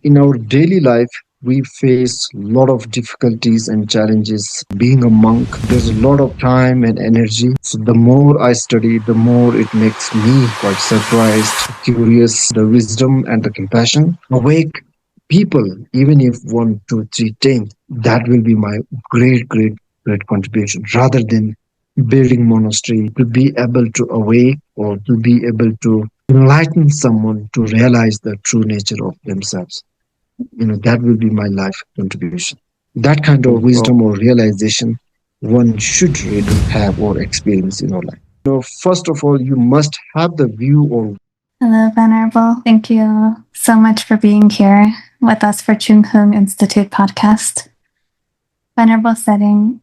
In our daily life, we face a lot of difficulties and challenges. Being a monk, there's a lot of time and energy. So the more I study, the more it makes me quite surprised, curious, the wisdom and the compassion. Awake people, even if one, two, three, 10, that will be my great contribution rather than building monastery to be able to awake or to be able to enlighten someone to realize the true nature of themselves. That will be my life contribution. That kind of wisdom or realization one should really have or experience in our life. First of all, you must have the view or Hello, Venerable. Thank you so much for being here with us for Chung Institute podcast. Venerable Tsering,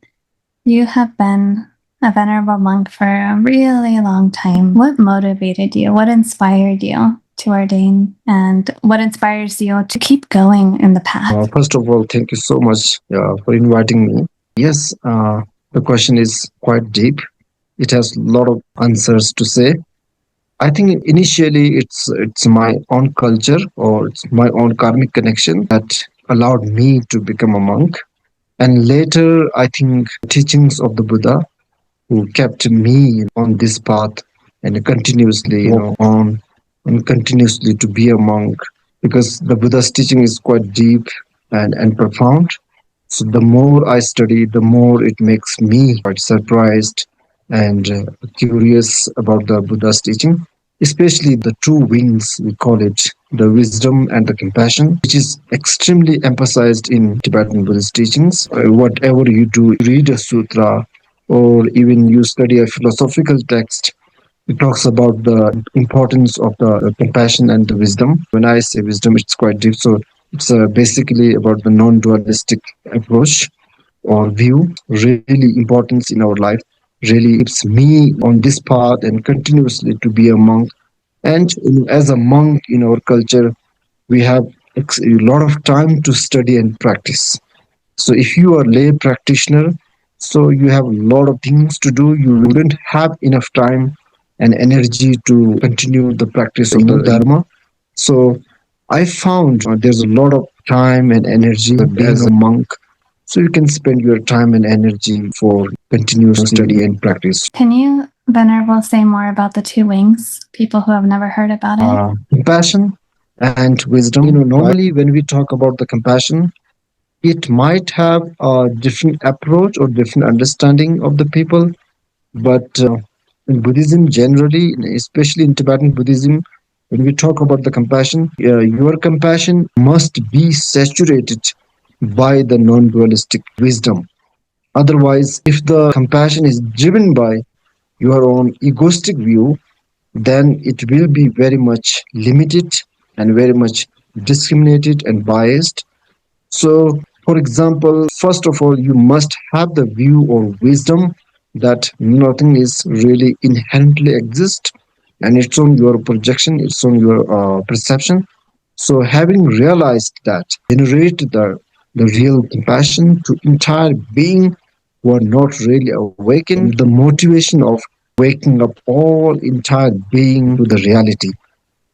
you have been a Venerable monk for a really long time. What motivated you? What inspired you to ordain? And what inspires you to keep going in the path? First of all, thank you so much for inviting me. Yes, the question is quite deep. It has a lot of answers to say. I think initially it's my own culture or it's my own karmic connection that allowed me to become a monk. And later, I think teachings of the Buddha who kept me on this path and continuously on and continuously to be a monk because the Buddha's teaching is quite deep and profound. So the more I study, the more it makes me quite surprised and curious about the Buddha's teaching, especially the two wings, we call it, the wisdom and the compassion, which is extremely emphasized in Tibetan Buddhist teachings. Whatever you do, read a sutra, or even you study a philosophical text, it talks about the importance of the compassion and the wisdom. When I say wisdom, it's quite deep. So it's basically about the non-dualistic approach or view, really importance in our life. Really, it's me on this path and continuously to be a monk. And as a monk in our culture, we have a lot of time to study and practice. So if you are lay practitioner, so you have a lot of things to do. You wouldn't have enough time and energy to continue the practice of the Dharma. So I found there's a lot of time and energy as a monk. So you can spend your time and energy for continuous study and practice. Can you, Venerable, say more about the two wings? People who have never heard about it. Compassion and wisdom. Normally when we talk about the compassion, it might have a different approach or different understanding of the people, but in Buddhism generally, especially in Tibetan Buddhism, when we talk about the compassion, your compassion must be saturated by the non-dualistic wisdom. Otherwise, if the compassion is driven by your own egoistic view, then it will be very much limited and very much discriminated and biased. So, for example, first of all, you must have the view or wisdom that nothing is really inherently exist and it's on your projection, it's on your perception. So, having realized that, generate the real compassion to entire being who are not really awakened, the motivation of waking up all entire being to the reality.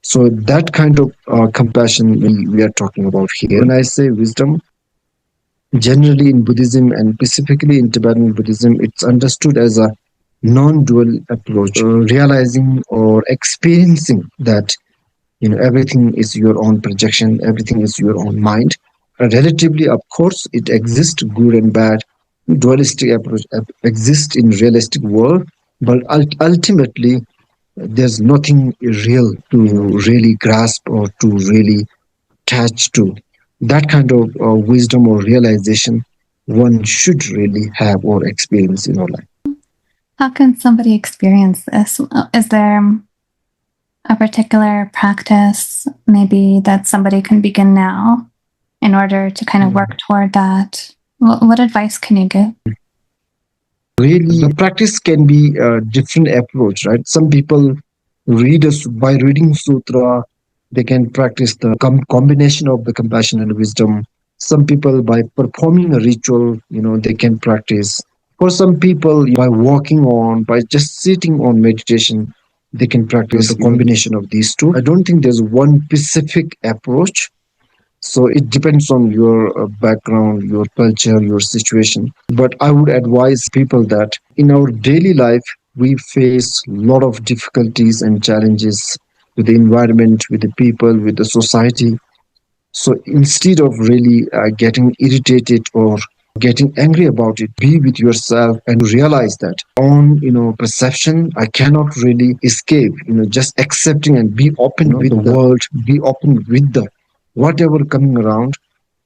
So that kind of compassion we are talking about here. When I say wisdom, generally in Buddhism and specifically in Tibetan Buddhism, it's understood as a non-dual approach, realizing or experiencing that everything is your own projection, everything is your own mind. Relatively, of course, it exists, good and bad. Dualistic approach exists in realistic world, but ultimately there's nothing real to really grasp or to really attach to. That kind of wisdom or realization one should really have or experience in our life. How can somebody experience this? Is there a particular practice maybe that somebody can begin now in order to kind of work toward that? What advice can you give? Really, the practice can be a different approach, right? Some people by reading sutra, they can practice the combination of the compassion and wisdom. Some people by performing a ritual, they can practice. For some people, by walking on, by just sitting on meditation, they can practice a combination of these two. I don't think there's one specific approach. So it depends on your background, your culture, your situation. But I would advise people that in our daily life, we face a lot of difficulties and challenges with the environment, with the people, with the society. So instead of really getting irritated or getting angry about it, be with yourself and realize that on perception, I cannot really escape. Just accepting and be open with the world, be open with the whatever coming around.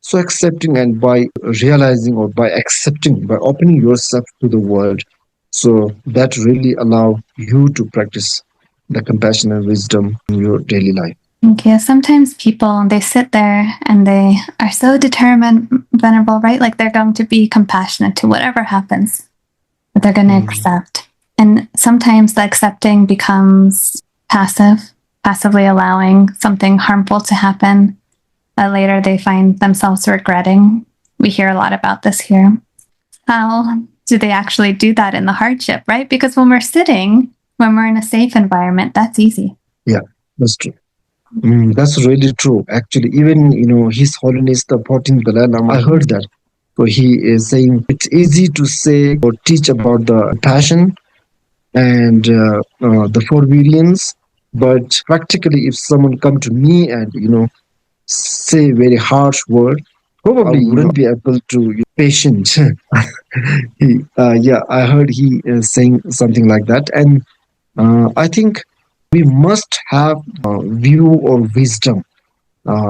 So accepting and by realizing or by accepting, by opening yourself to the world, so that really allow you to practice the compassion and wisdom in your daily life. Thank you. Sometimes people, they sit there and they are so determined, Venerable, right? Like they're going to be compassionate to whatever happens, but they're going to accept. And sometimes the accepting becomes passive, passively allowing something harmful to happen that later they find themselves regretting. We hear a lot about this here. How do they actually do that in the hardship, right? Because when we're sitting, when we're in a safe environment, that's easy. Yeah, that's true. That's really true. Actually, even His Holiness the 14th Dalai Lama, I heard that. So he is saying it's easy to say or teach about the passion and the forbearance, but practically, if someone come to me and say very harsh word, probably I wouldn't be able to be patient. Yeah, I heard he is saying something like that, and I think we must have view or wisdom,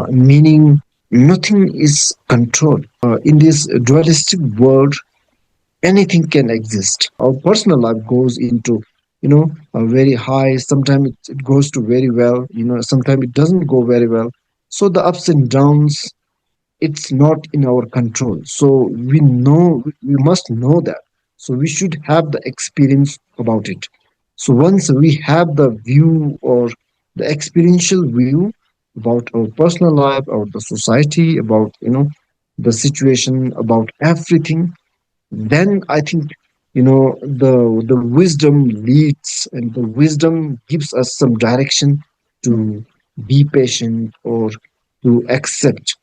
meaning nothing is controlled. In this dualistic world, anything can exist. Our personal life goes into, a very high, sometimes it goes to very well, sometimes it doesn't go very well. So the ups and downs, it's not in our control. So we must know that. So we should have the experience about it. So once we have the view or the experiential view about our personal life, about the society, about the situation, about everything, then I think the wisdom leads, and the wisdom gives us some direction to be patient or to accept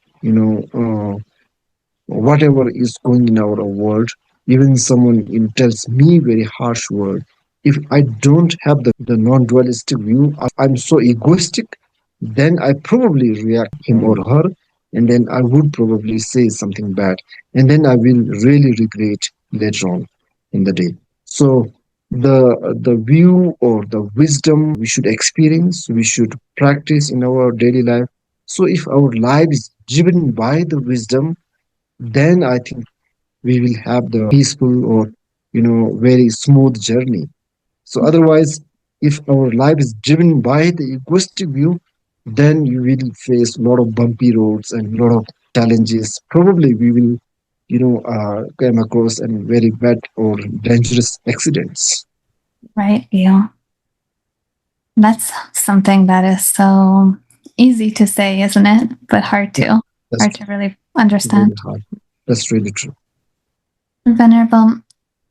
whatever is going in our world. Even someone tells me very harsh word, if I don't have the non-dualistic view, I'm so egoistic, then I probably react him or her, and then I would probably say something bad, and then I will really regret later on in the day. So the view or the wisdom we should experience, we should practice in our daily life. So if our life is driven by the wisdom, then I think we will have the peaceful or very smooth journey. So otherwise, if our life is driven by the egoistic view, then you will face a lot of bumpy roads and a lot of challenges. Probably we will come across and very bad or dangerous accidents. Right, you. That's something that is so easy to say, isn't it? But hard to, That's hard to really really understand. hard. That's really true. Venerable,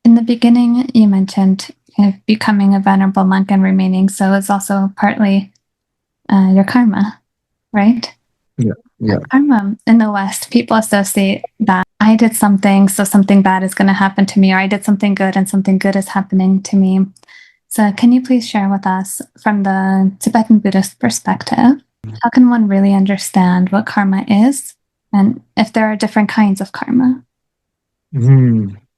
in the beginning, you mentioned kind of becoming a venerable monk and remaining. So it's also partly your karma, right? Yeah, yeah. Karma in the West, people associate that I did something, so something bad is going to happen to me, or I did something good and something good is happening to me. So, can you please share with us from the Tibetan Buddhist perspective, how can one really understand what karma is and if there are different kinds of karma?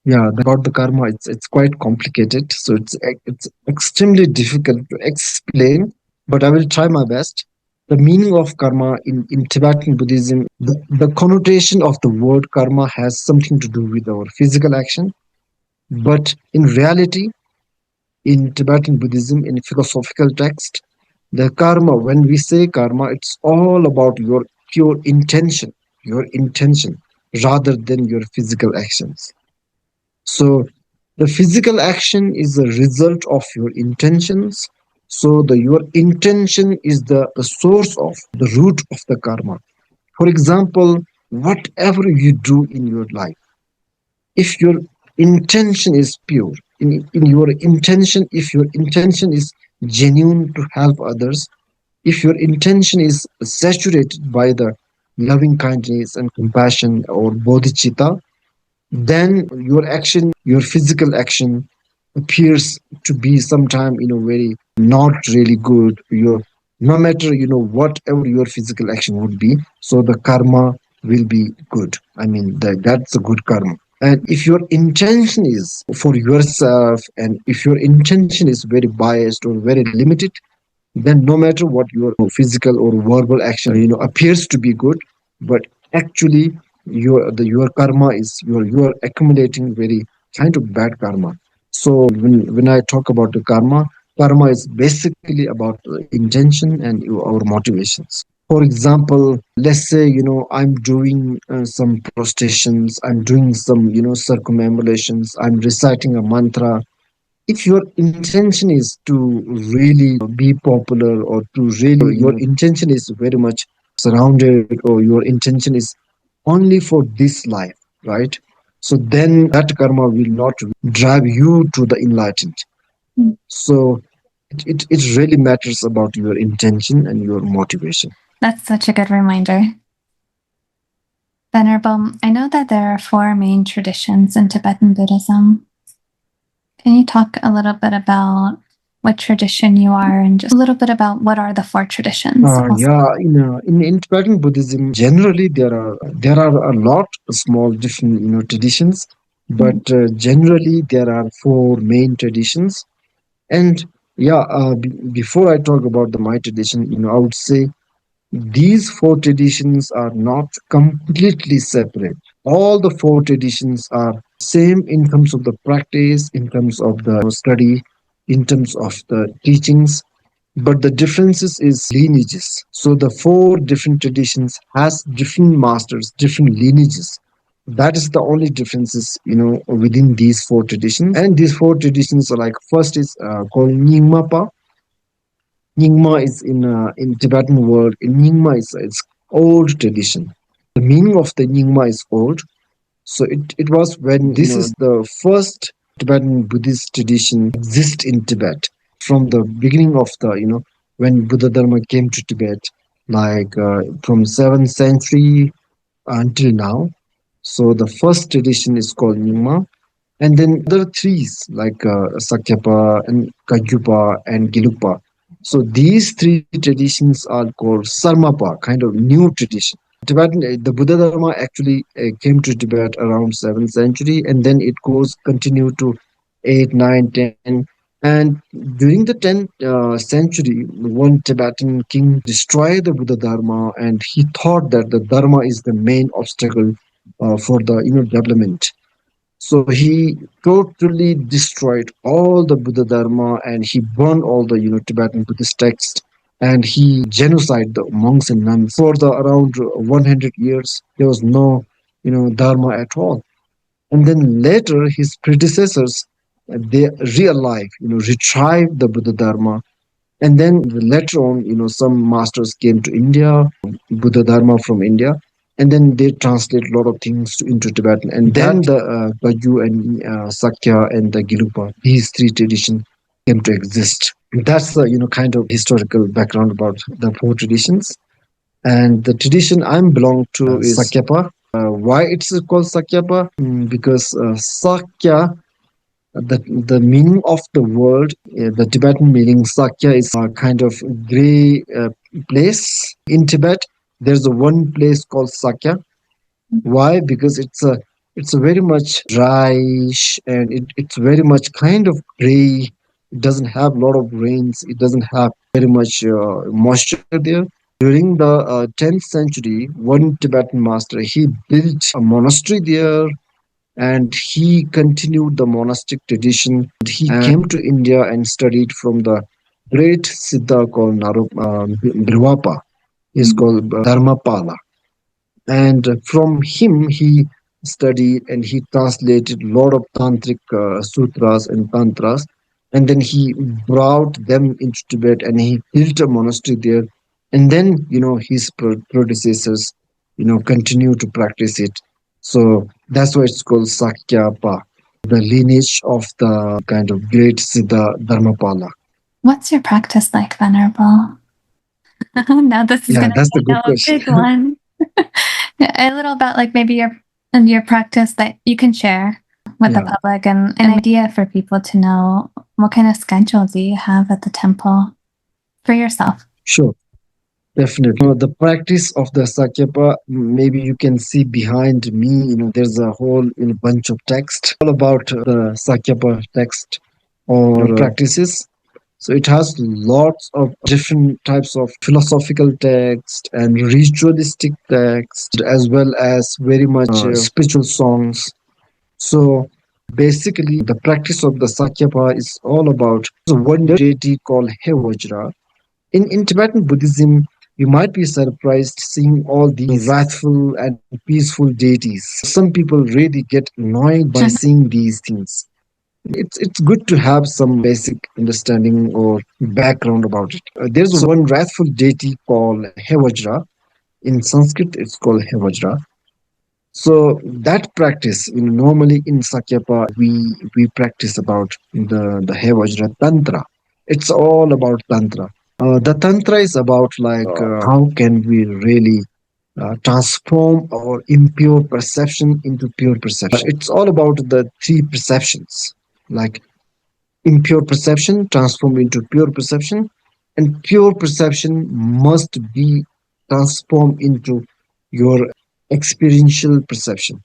Yeah, about the karma, it's quite complicated. So it's extremely difficult to explain, but I will try my best. The meaning of karma in Tibetan Buddhism, the connotation of the word karma has something to do with our physical action. But in reality, in Tibetan Buddhism, in philosophical text, the karma, when we say karma, it's all about your pure your intention, rather than your physical actions. So the physical action is the result of your intentions. So the your intention is the source of the root of the karma. For example, whatever you do in your life, if your intention is pure, in your intention, if your intention is genuine to help others, if your intention is saturated by the loving kindness and compassion or bodhicitta, then your action, your physical action appears to be sometime, very not really good. No matter, whatever your physical action would be, so the karma will be good. I mean, that's a good karma. And if your intention is for yourself, and if your intention is very biased or very limited, then no matter what your physical or verbal action appears to be good, but actually your karma is you are accumulating very kind of bad karma. So when I talk about the karma is basically about intention and our motivations. For example, let's say I'm doing some prostrations, I'm doing some circumambulations, I'm reciting a mantra. If your intention is to really be popular, or to really your intention is very much surrounded, or your intention is only for this life, right? So then that karma will not drive you to the enlightened. Mm. So it really matters about your intention and your motivation. That's such a good reminder. Venerable, I know that there are four main traditions in Tibetan Buddhism. Can you talk a little bit about what tradition you are, and just a little bit about what are the four traditions? Yeah, in Tibetan Buddhism, generally there are a lot of small different traditions, but generally there are four main traditions. And yeah, before I talk about the my tradition, I would say these four traditions are not completely separate. All the four traditions are same in terms of the practice, in terms of the study, in terms of the teachings, but the differences is lineages. So the four different traditions has different masters, different lineages. That is the only differences within these four traditions. And these four traditions are like, first is called Nyingmapa. Nyingma is in Tibetan word. Nyingma is it's old tradition. The meaning of the Nyingma is old. So it was when this is the first Tibetan Buddhist tradition exist in Tibet from the beginning of the when Buddha Dharma came to Tibet, like from 7th century until now. So the first tradition is called Nyingma, and then other threes like Sakyapa and Kagyupa and Gelugpa. So these three traditions are called Sarmapa, kind of new tradition. The Buddha Dharma actually came to Tibet around 7th century, and then it goes continue to 8, 9, 10. And during the 10th century, one Tibetan king destroyed the Buddha Dharma, and he thought that the Dharma is the main obstacle for the development. So he totally destroyed all the Buddha Dharma, and he burned all the Tibetan Buddhist texts, and he genocide the monks and nuns for the around 100 years. There was no Dharma at all. And then later his predecessors, they realive, retrieved the Buddha Dharma. And then later on, some masters came to India, Buddha Dharma from India, and then they translate a lot of things into Tibetan. And then the Gaju and Sakya and the Gelugpa, these three traditions came to exist. That's the kind of historical background about the four traditions. And the tradition I'm belong to is Sakyapa. Why it's called Sakyapa? Because Sakya, the meaning of the word, the Tibetan meaning Sakya is a kind of gray place in Tibet. There's a one place called Sakya. Why? Because it's a very much dryish, and it's very much kind of gray. It doesn't have a lot of rains. It doesn't have very much moisture there. During the 10th century, one Tibetan master, he built a monastery there, and he continued the monastic tradition. He came to India and studied from the great Siddha called Brihvapa. He's called Dharmapala. And from him, he studied and he translated a lot of tantric sutras and tantras. And then he brought them into Tibet, and he built a monastery there. And then, his predecessors, continue to practice it. So that's why it's called Sakyapa, the lineage of the kind of great Siddha Dharmapala. What's your practice like, Venerable? Now this is Yeah, going to that's the be good a question. big one. A little about like maybe your practice that you can share with the public and an idea for people to know what kind of schedule do you have at the temple for yourself? Sure. Definitely. The practice of the Sakyapa, maybe you can see behind me, there's a whole bunch of text all about the Sakyapa text or practices. So it has lots of different types of philosophical text and ritualistic text, as well as very much spiritual songs. So basically, the practice of the Sakyapa is all about one deity called Hevajra. In Tibetan Buddhism, you might be surprised seeing all these wrathful and peaceful deities. Some people really get annoyed by seeing these things. It's good to have some basic understanding or background about it. There's one wrathful deity called Hevajra. In Sanskrit, it's called Hevajra. So that practice, normally in Sakyapa, we practice about the Hevajra Tantra. It's all about Tantra. The Tantra is about like how can we really transform our impure perception into pure perception. It's all about the three perceptions, like impure perception transformed into pure perception, and pure perception must be transformed into your experiential perception.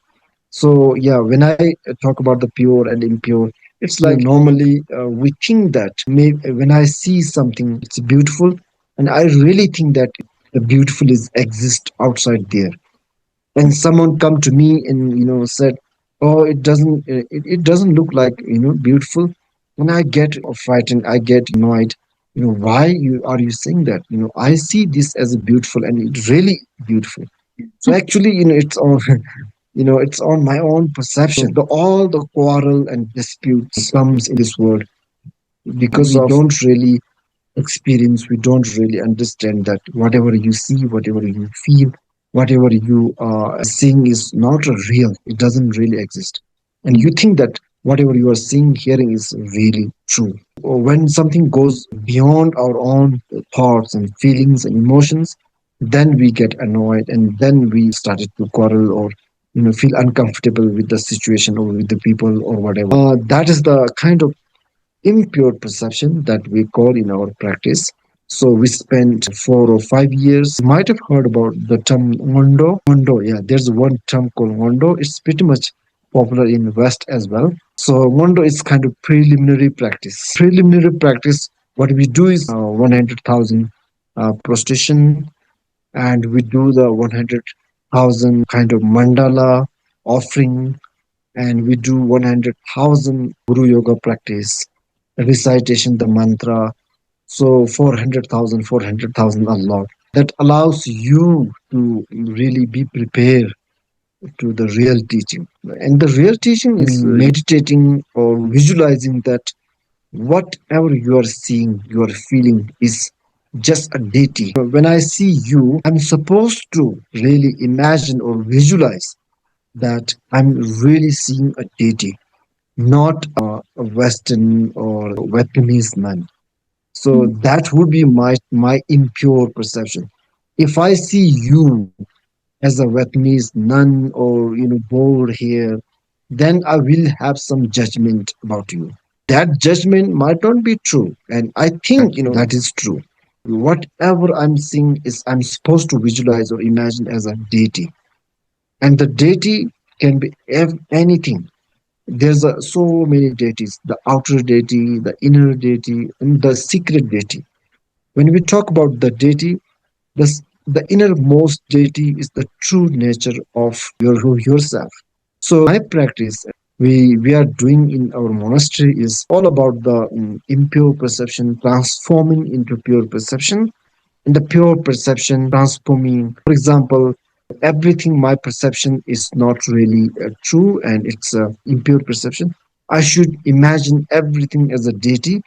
So yeah, when I talk about the pure and impure, it's like normally we think that maybe when I see something, it's beautiful, and I really think that the beautiful is exist outside there. When someone come to me and said, "Oh, it doesn't look like beautiful," and I get frightened, I get annoyed. Why are you saying that? I see this as a beautiful, and it's really beautiful. So actually, it's on it's on my own perception. All the quarrel and disputes comes in this world because we don't really experience, we don't really understand that whatever you see, whatever you feel, whatever you are seeing is not real. It doesn't really exist. And you think that whatever you are seeing, hearing is really true. Or when something goes beyond our own thoughts and feelings and emotions, then we get annoyed and then we started to quarrel or feel uncomfortable with the situation or with the people or whatever. That is the kind of impure perception that we call in our practice. So we spent 4 or 5 years. You might have heard about the term Mondo. Mondo, yeah, there's one term called Mondo. It's pretty much popular in West as well. So Mondo is kind of preliminary practice. Preliminary practice, what we do is 100,000 prostration, and we do the 100,000 kind of mandala offering, and we do 100,000 Guru Yoga practice, recitation, the mantra. So 400,000, 400,000 Allah. That allows you to really be prepared to the real teaching. And the real teaching is meditating or visualizing that whatever you are seeing, you are feeling is just a deity. When I see you, I'm supposed to really imagine or visualize that I'm really seeing a deity, not a Western or Vietnamese man. So that would be my impure perception. If I see you as a Vietnamese nun or bored hair, then I will have some judgment about you. That judgment might not be true, and I think that is true. Whatever I'm seeing is I'm supposed to visualize or imagine as a deity, and the deity can be anything. There's so many deities: the outer deity, the inner deity, and the secret deity. When we talk about the deity, the innermost deity is the true nature of yourself. So my practice we are doing in our monastery is all about the impure perception transforming into pure perception, and the pure perception transforming. For example, everything my perception is not really true and it's impure perception. I should imagine everything as a deity.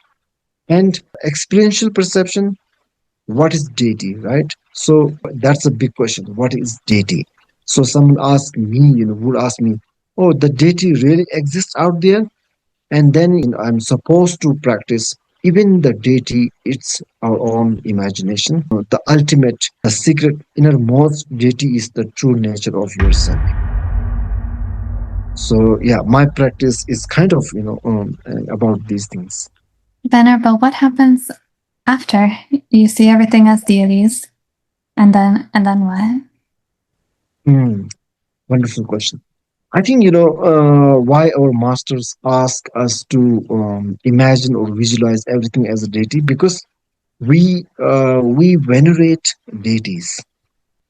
And experiential perception, what is deity, right? So that's a big question. What is deity? So someone asked me, would ask me, oh, the deity really exists out there? And then I'm supposed to practice even the deity, it's our own imagination. The ultimate, the secret, innermost deity is the true nature of yourself. So yeah, my practice is kind of about these things. Venerable, what happens after you see everything as deities, and then what? Hmm, wonderful question. I think why our masters ask us to imagine or visualize everything as a deity, because we venerate deities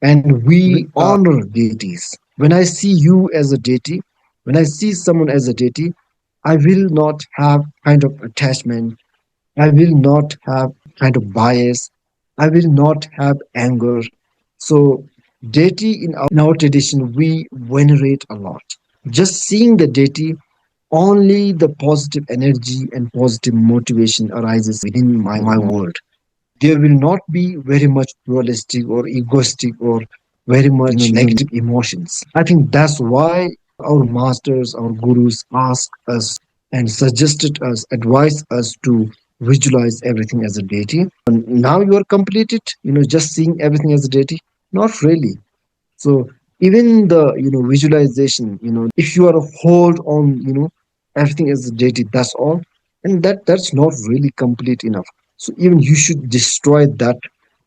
and we honor deities. When I see you as a deity, when I see someone as a deity, I will not have kind of attachment. I will not have kind of bias. I will not have anger. So, deity in our tradition, we venerate a lot. Just seeing the deity, only the positive energy and positive motivation arises within my world. There will not be very much dualistic or egoistic or very much negative emotions. I think that's why our masters, our gurus ask us and suggested us, advise us to visualize everything as a deity. And now you are completed, just seeing everything as a deity? Not really. So even the visualization, if you are a hold on everything as a deity, that's all, and that's not really complete enough. So even you should destroy that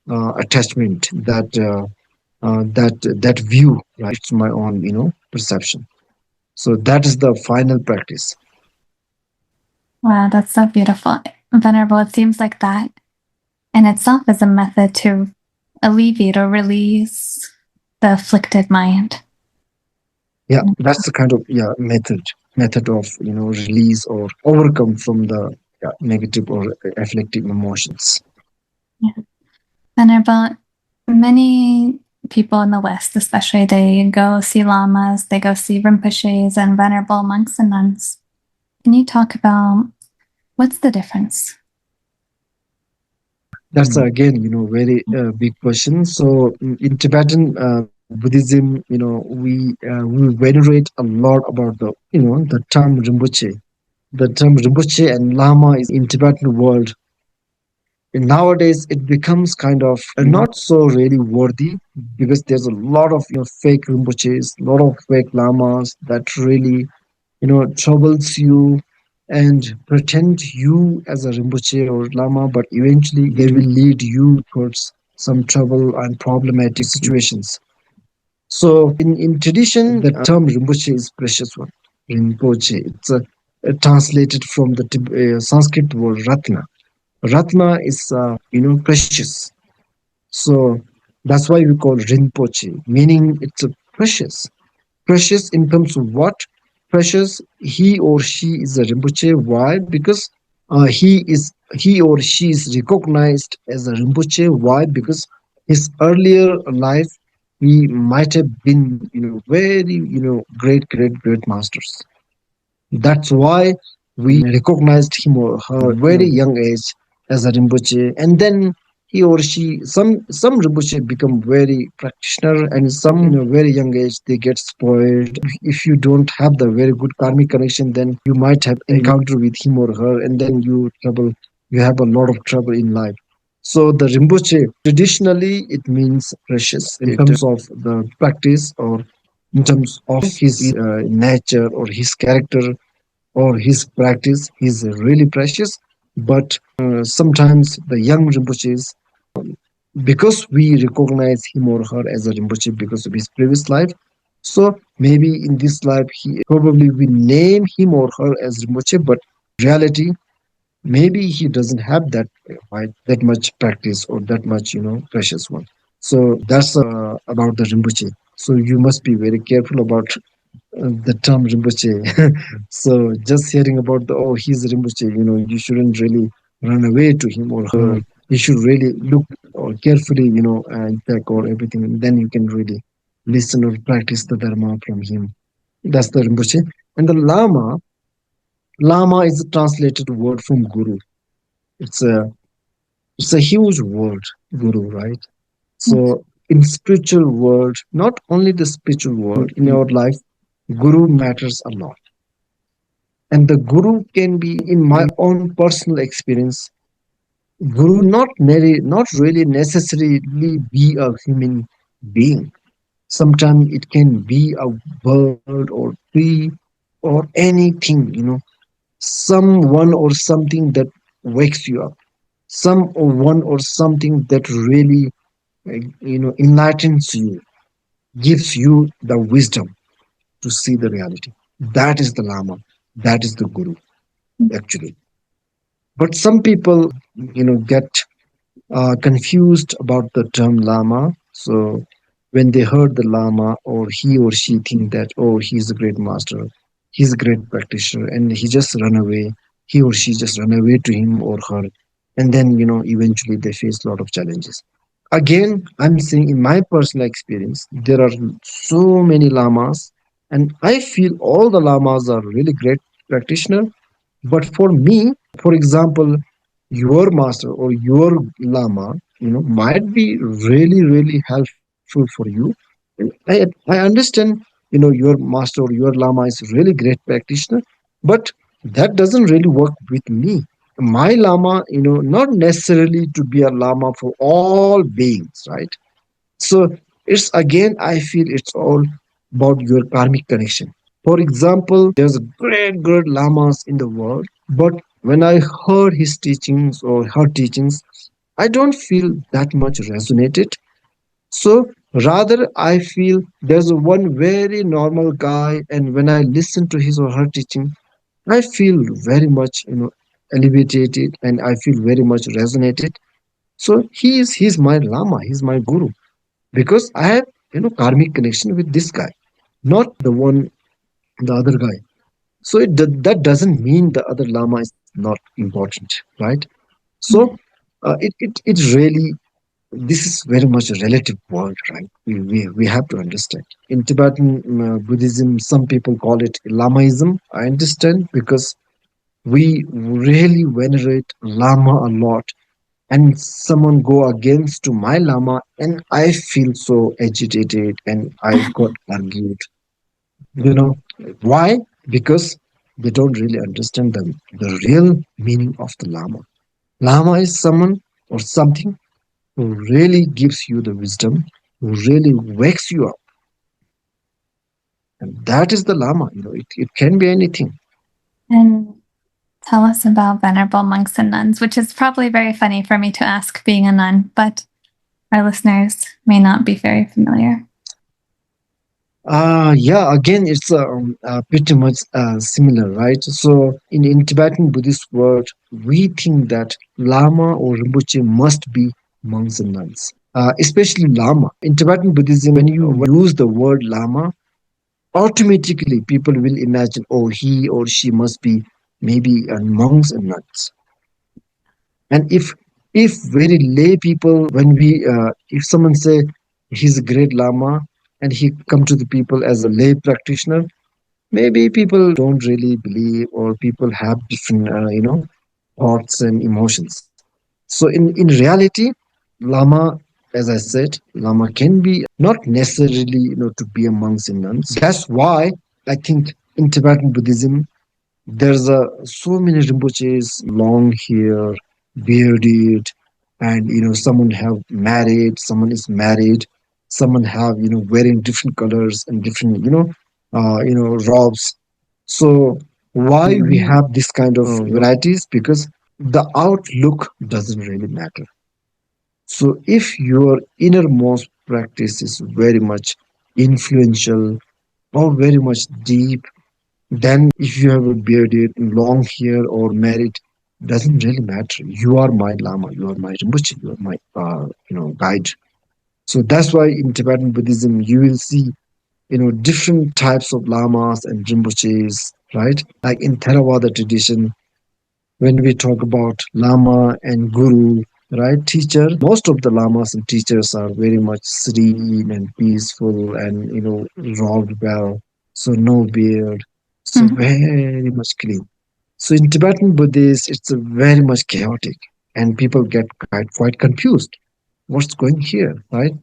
attachment, that view, right? It's my own perception. So that is the final practice. Wow, that's so beautiful. Venerable, it seems like that in itself is a method to alleviate or release the afflicted mind. Yeah, that's the kind of method of release or overcome from the negative or afflictive emotions. Yeah. Venerable, many people in the West, especially, they go see Lamas, they go see Rinpoches and Venerable monks and nuns. Can you talk about what's the difference? That's again, very big question. So in Tibetan Buddhism, we venerate a lot about the term Rinpoche. The term Rinpoche and Lama is in Tibetan world. And nowadays, it becomes kind of not so really worthy, because there's a lot of fake Rinpoches, a lot of fake Lamas that really troubles you and pretend you as a Rinpoche or Lama, but eventually they will lead you towards some trouble and problematic situations. So in tradition, the term Rinpoche is precious one. Rinpoche, it's translated from the Sanskrit word Ratna. Ratna is precious. So that's why we call Rinpoche, meaning it's a precious. Precious in terms of what? Precious, he or she is a Rinpoche. Why? Because he or she is recognized as a Rinpoche. Why? Because his earlier life, he might have been very great masters. That's why we recognized him or her very young age as a Rinpoche, and then he or she, some Rinpoche become very practitioner, and some in a very young age they get spoiled. If you don't have the very good karmic connection, then you might have encounter with him or her, and then you have a lot of trouble in life. So the Rinpoche traditionally it means precious in terms of the practice or in terms of his nature or his character or his practice. He's really precious. But sometimes the young Rinpoches, because we recognize him or her as a Rinpoche because of his previous life, so maybe in this life, he probably we name him or her as Rinpoche, but reality, maybe he doesn't have that much practice or that much precious one. So that's about the Rinpoche. So you must be very careful about the term Rinpoche. So just hearing about he's a Rinpoche, you shouldn't really run away to him or her. You should really look or carefully, and check or everything, and then you can really listen or practice the Dharma from him. That's the Rinpoche. And the Lama is a translated word from Guru. It's a it's a huge word, Guru, right? So in spiritual world, not only the spiritual world, in our life, Guru matters a lot. And the guru can be, in my own personal experience, Guru not really necessarily be a human being. Sometimes it can be a bird or tree or anything, someone or something that wakes you up, someone or something that really, enlightens you, gives you the wisdom to see the reality. That is the Lama. That is the Guru, actually. But some people, get confused about the term Lama. So when they heard the Lama, or he or she think that, oh, he's a great master, he's a great practitioner, and he just run away. He or she just run away to him or her, and then eventually they face a lot of challenges. Again, I'm saying in my personal experience, there are so many lamas, and I feel all the lamas are really great practitioners. But for me, for example, your master or your lama, might be really, really helpful for you. And I understand, your master or your lama is really great practitioner, but that doesn't really work with me. My lama, not necessarily to be a lama for all beings, right? So it's again, I feel it's all about your karmic connection. For example, there's a great lamas in the world, but when I heard his teachings or her teachings, I don't feel that much resonated. So rather, I feel there's one very normal guy, and when I listen to his or her teaching, I feel very much, elevated, and I feel very much resonated. So he's my lama, he's my guru, because I have, karmic connection with this guy, not the other guy. So that doesn't mean the other lama is not important, right? So it really, this is very much a relative world, right? We have to understand. In Tibetan Buddhism, some people call it Lamaism. I understand because we really venerate Lama a lot, and someone go against to my Lama, and I feel so agitated and I got argued. You know why? Because they don't really understand the real meaning of the Lama. Lama is someone or something who really gives you the wisdom, who really wakes you up. And that is the Lama. It can be anything. And tell us about venerable monks and nuns, which is probably very funny for me to ask being a nun, but our listeners may not be very familiar. Yeah, again, it's pretty much similar, right? So, in Tibetan Buddhist world, we think that Lama or Rinpoche must be monks and nuns, especially Lama. In Tibetan Buddhism, when you use the word Lama, automatically people will imagine, oh, he or she must be maybe monks and nuns. And if very lay people, when we if someone say he's a great lama and he come to the people as a lay practitioner, maybe people don't really believe, or people have different thoughts and emotions. So in reality, lama, as I said, lama can be not necessarily to be a monks and nuns. That's why I think in Tibetan Buddhism there's so many Rinpoches, long hair, bearded, and someone have married, someone is married, someone have wearing different colors and different robes. So why we have this kind of varieties? Because the outlook doesn't really matter. So if your innermost practice is very much influential or very much deep, then, if you have a bearded, long hair, or married, doesn't really matter. You are my lama. You are my Rinpoche. You are my, guide. So that's why in Tibetan Buddhism, you will see, different types of lamas and Rinpoches, right? Like in Theravada tradition, when we talk about lama and guru, right, teacher, most of the lamas and teachers are very much serene and peaceful and robed well, so no beard, so very much clean. So in Tibetan Buddhist, it's a very much chaotic, and people get quite confused, what's going here, right?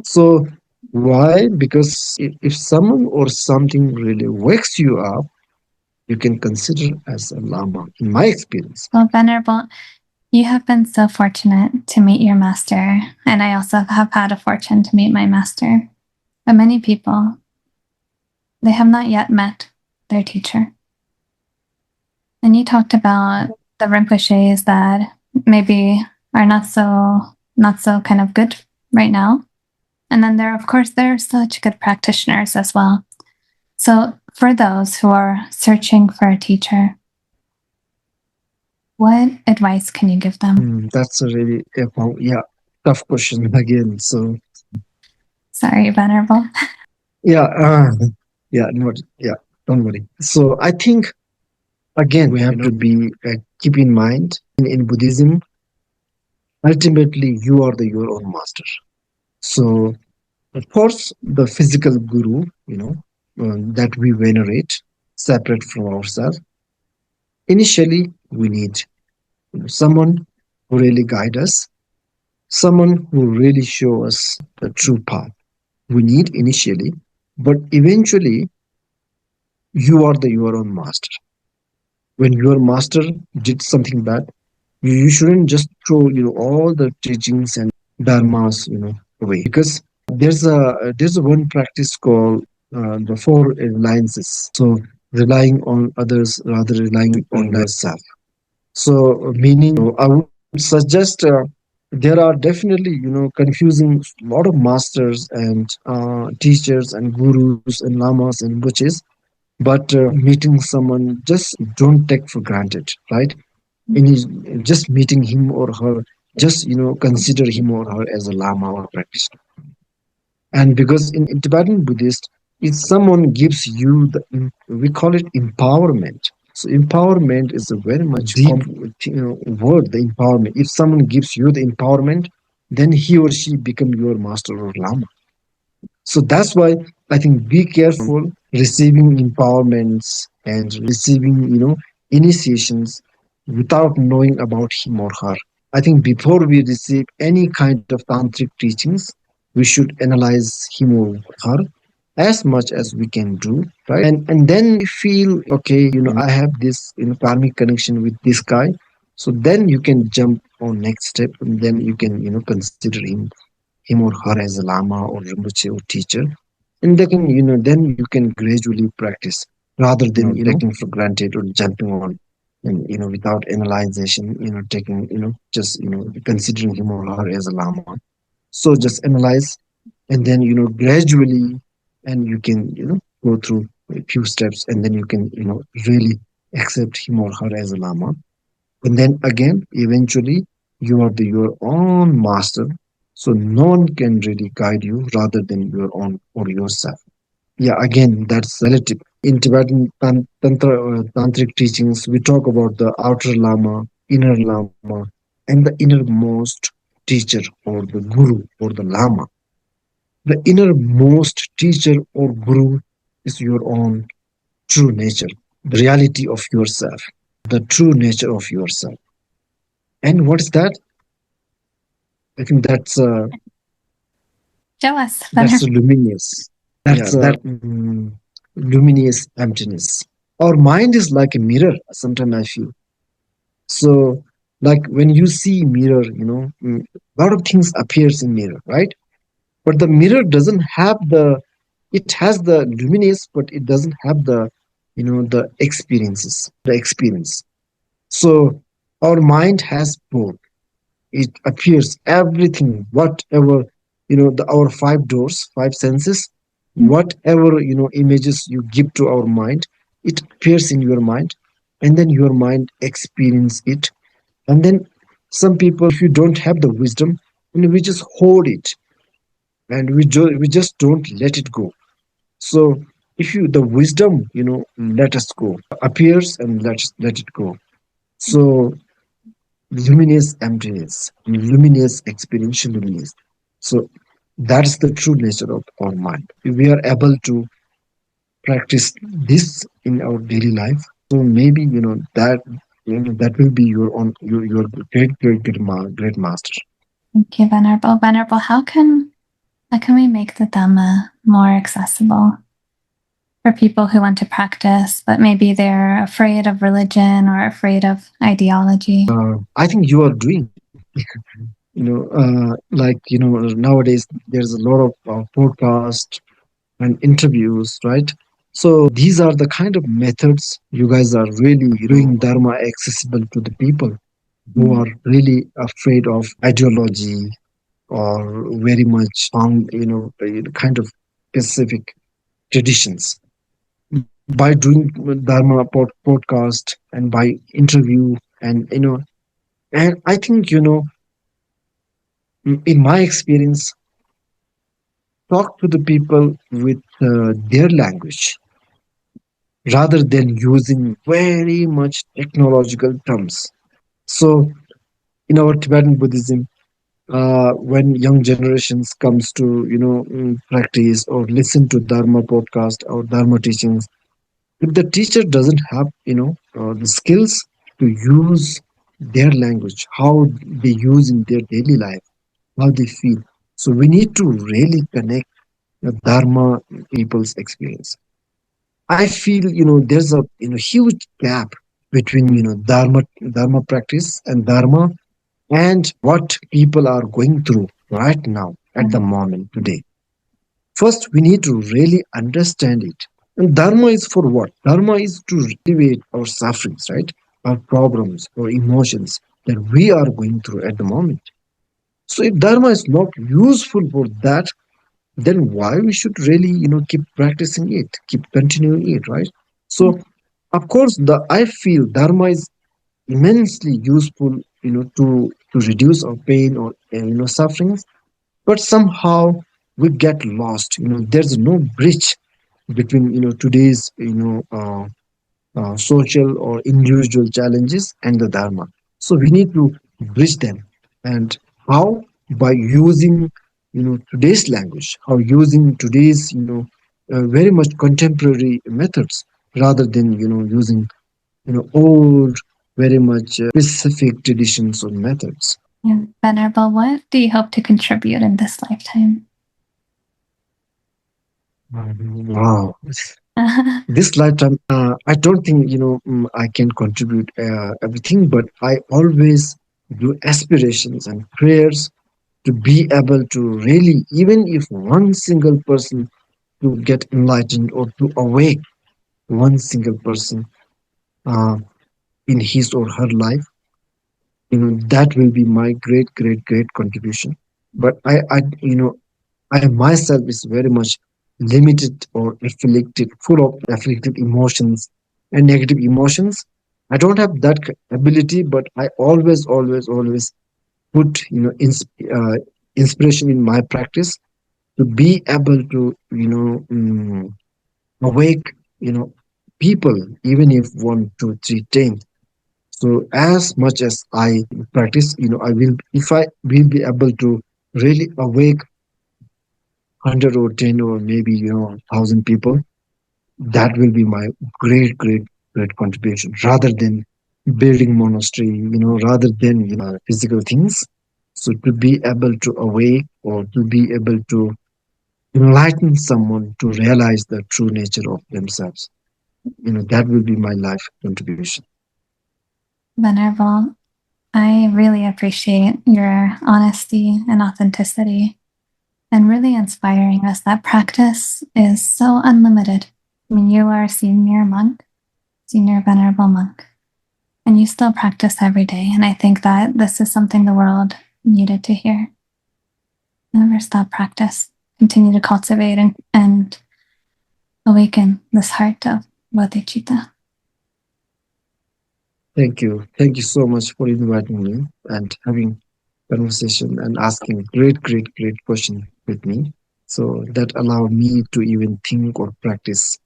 So why? Because if someone or something really wakes you up, you can consider as a lama, in my experience. Well, Venerable, You have been so fortunate to meet your master, and I also have had a fortune to meet my master. But many people, they have not yet met their teacher. And you talked about the Rinpoches that maybe are not so kind of good right now. And then there are such good practitioners as well. So for those who are searching for a teacher, what advice can you give them? That's a really tough question again. So Sorry, Venerable. yeah, don't worry. So I think again we have to be keep in mind in Buddhism, ultimately you are your own master. So of course the physical guru, that we venerate, separate from ourselves. Initially, we need someone who really guide us, someone who really show us the true path. We need initially, but eventually you are your own master. When your master did something bad, you shouldn't just throw all the teachings and dharmas away, because there's a one practice called the four alliances. So relying on others rather relying on yourself. So meaning, I would suggest there are definitely confusing lot of masters and teachers and gurus and lamas and Rinpoches, but meeting someone, just don't take for granted, right? In his, just meeting him or her, just consider him or her as a lama or practitioner. And because in Tibetan Buddhist, if someone gives you we call it empowerment. So empowerment is a very much deep word, the empowerment. If someone gives you the empowerment, then he or she become your master or lama. So that's why I think be careful receiving empowerments and receiving, initiations without knowing about him or her. I think before we receive any kind of tantric teachings, we should analyze him or her as much as we can do, right? And then we feel okay, I have this karmic connection with this guy. So then you can jump on next step, and then you can consider him or her as a lama or Rinpoche or teacher, and they can then you can gradually practice rather than taking for granted or jumping on and without analyzation, taking just considering him or her as a lama. So just analyze, and then gradually, and you can go through a few steps, and then you can really accept him or her as a lama. And then again, eventually, you are your own master. So no one can really guide you rather than your own or yourself. Yeah, again, that's relative. In Tibetan tantric teachings, we talk about the outer lama, inner lama, and the innermost teacher or the guru or the lama. The innermost teacher or guru is your own true nature, the reality of yourself, the true nature of yourself. And what is that? I think Show us, that's Venerable. luminous. That's luminous emptiness. Our mind is like a mirror. Sometimes I feel so. Like when you see mirror, a lot of things appears in mirror, right? But the mirror doesn't have the. It has the luminous, but it doesn't have the, the experiences, the experience. So our mind has both. It appears everything, whatever our five doors, five senses, whatever images you give to our mind, it appears in your mind, and then your mind experience it. And then some people, if you don't have the wisdom, we just hold it, and we just don't let it go. So if you the wisdom, let us go, appears, and let it go. So luminous emptiness, luminous experiential luminous. So that's the true nature of our mind. If we are able to practice this in our daily life, so maybe that that will be your own your great master. Thank you, Venerable. Venerable, how can we make the Dhamma more accessible for people who want to practice, but maybe they're afraid of religion or afraid of ideology? I think you are doing, nowadays there's a lot of podcast and interviews, right? So these are the kind of methods you guys are really doing Dharma accessible to the people who are really afraid of ideology or very much on, kind of specific traditions. By doing Dharma podcast and by interview and, and I think, in my experience, talk to the people with their language rather than using very much technological terms. So in our Tibetan Buddhism, when young generations comes to practice or listen to Dharma podcast or Dharma teachings, if the teacher doesn't have the skills to use their language, how they use in their daily life, how they feel, so we need to really connect the Dharma people's experience. I feel there's a huge gap between Dharma practice and Dharma and what people are going through right now at the moment today. First, we need to really understand it. And Dharma is for what? Dharma is to alleviate our sufferings, right? Our problems, our emotions that we are going through at the moment. So if Dharma is not useful for that, then why we should really keep practicing it, keep continuing it, right? So of course the I feel Dharma is immensely useful to reduce our pain or sufferings, but somehow we get lost. There's no bridge between today's social or individual challenges and the Dharma. So we need to bridge them. And how? By using today's language, how using today's very much contemporary methods rather than using old, very much specific traditions or methods. And Venerable, what do you hope to contribute in this lifetime? Wow. This lifetime, I don't think I can contribute everything, but I always do aspirations and prayers to be able to really, even if one single person to get enlightened or to awake one single person uh, in his or her life, that will be my great, great, great contribution. But I myself is very much limited or afflicted, full of afflicted emotions and negative emotions. I don't have that ability, but I always, always, always put inspiration in my practice to be able to awake people, even if one, two, three, 10. So as much as I practice, I will, if I will be able to really awake 100 or 10 or maybe 1,000 people, that will be my great, great, great contribution rather than building monastery, rather than physical things. So to be able to awake or to be able to enlighten someone to realize the true nature of themselves, that will be my life contribution. Venerable, I really appreciate your honesty and authenticity and really inspiring us that practice is so unlimited. I mean, you are a senior venerable monk, and you still practice every day. And I think that this is something the world needed to hear. Never stop practice. Continue to cultivate and awaken this heart of bodhicitta. Thank you. Thank you so much for inviting me and having conversation and asking great, great, great question with me. So that allowed me to even think or practice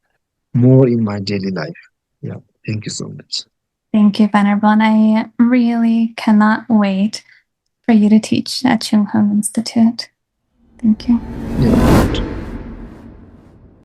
more in my daily life. Yeah. Thank you so much. Thank you, Venerable. And I really cannot wait for you to teach at Huong Institute. Thank you. Yeah.